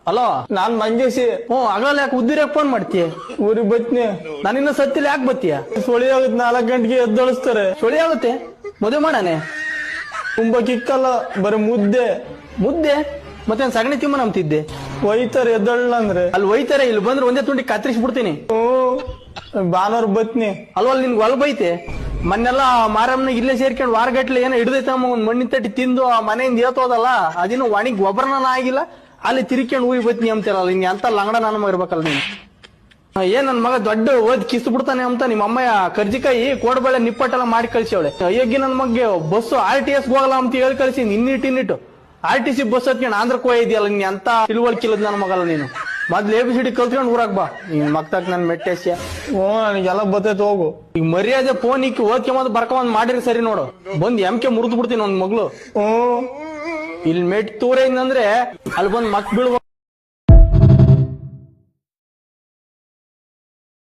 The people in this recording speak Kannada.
ಅಲೋ ನಾನ್ ಮಂಗೇಶಿ. ಆಗಲ್ಲ ಯಾಕೆ ಉದ್ದಿರಕ್ ಫೋನ್ ಮಾಡ್ತೀಯ? ಊರಿಗೆ ಬತ್ನಿ. ನಾನಿನ್ನ ಸತ್ತಿಲ್ಲ ಯಾಕೆ ಬತ್ತೀಯ? ಸುಳಿ ಆಗುತ್ತೆ 4 ಗಂಟೆಗೆ ಎದ್ದಳಿಸ್ತಾರೆ. ಸುಳಿ ಆಗುತ್ತೆ ಮದುವೆ ಮಾಡಾನೆ. ತುಂಬಾ ಕಿಕ್ಕಲ್ಲ, ಬರೀ ಮುದ್ದೆ ಮುದ್ದೆ ಮತ್ತೆ ಸಗಣಿ ತಿಮ್ಮ ನಂಬ್ತಿದ್ದೆ. ಒಯ್ತಾರೆ ಎದ್ದಳ ಅಂದ್ರೆ. ಅಲ್ಲಿ ಒಯ್ತಾರೆ, ಇಲ್ಲಿ ಬಂದ್ರೆ ಒಂದೇ ತುಂಡಿ ಕತ್ತರಿಸ್ಬಿಡ್ತೀನಿ. ಭಾನುವಾರ ಬತ್ನಿ. ಅಲ್ವಲ್ ನಿನ್ಗೆ ಹೊಲ ಬೈತೆ. ಮೊನ್ನೆಲ್ಲ ಮಾರಮ್ಮನ ಇಲ್ಲೇ ಸೇರ್ಕೊಂಡು ವಾರಗಟ್ಲೆ ಏನೋ ಹಿಡ್ದೈತಮ್ಮ ಒಂದ್ ಮಣ್ಣಿನ ತಟ್ಟಿ ತಿಂದು ಆ ಮನೆಯಿಂದ ಏತೋದಲ್ಲ, ಅದಿನ್ನು ಒಣಗಿ ಗೊಬ್ಬರನ ಆಗಿಲ್ಲ, ಅಲ್ಲಿ ತಿರ್ಕೊಂಡು ಹೋಗಿ ಬತ್ನಿ ಅಂತಾರಲ್ಲ. ನಿನ್ ಅಂತ ಲಂಗಡ ನನ್ನ ಮಗ ಇರ್ಬೇಕಲ್ಲ ನೀನು. ಏನ್ ನನ್ ಮಗ ದೊಡ್ಡ ಓದ್ ಕಿಸ್ತು ಬಿಡ್ತಾನೆ ಅಂತ ನಿಮ್ಮ ಅಮ್ಮಯ್ಯ ಕರ್ಜಿಕಾಯಿ ಕೋಡ್ಬಳೆ ನಿಪ್ಪಟ್ಟೆಲ್ಲ ಮಾಡಿ ಕಳ್ಸಿವಳೆ. ಅಯ್ಯೋಗಿ ನನ್ ಮಗ್ಗೆ ಬಸ್ಸು RTS ಹೋಗಲ್ಲ ಅಂತ ಹೇಳಿ ಕಳ್ಸಿ ಇನ್ನಿಟ್ಟು RTC ಬಸ್ ಹತ್ಕೊಂಡು ಆಂಧ್ರಕ್ಕೆ ಹೋಗಿದ್ಯಲ್ಲ. ನೀನ್ ಅಂತ ತಿಳುವಳಿಕಿಲ್ಲದ್ ನನ್ನ ಮಗಲ್ಲ ನೀನು. ಮೊದ್ಲು ABCD ಕಲ್ತ್ಕೊಂಡು ಊರಾಗ್ ಬಾ. ನೀನ್ ಮಕ್ತಾಕ್ ನನ್ ಮೆಟ್ಟೆಸ್ಯ. ನನಗೆಲ್ಲ ಬತ್ತೈತೆ, ಹೋಗು. ಈಗ ಮರ್ಯಾದೆ ಫೋನ್ ಇಕ್ಕಿ ಓದ್ಕೊಂಬಂದ್ ಬರ್ಕೊಂಬಂದ್ ಮಾಡಿರಿ ಸರಿ ನೋಡು. ಬಂದ್ MK ಮುರಿದು ಬಿಡ್ತೀನಿ ಒಂದ್ ಮಗ್ಳು. ಇಲ್ಲಿ ಮೆಟ್ ತೂರ ಅಂದ್ರೆ ಅಲ್ಲಿ ಬಂದ್ ಮಕ್ ಬೀಳ್ಬ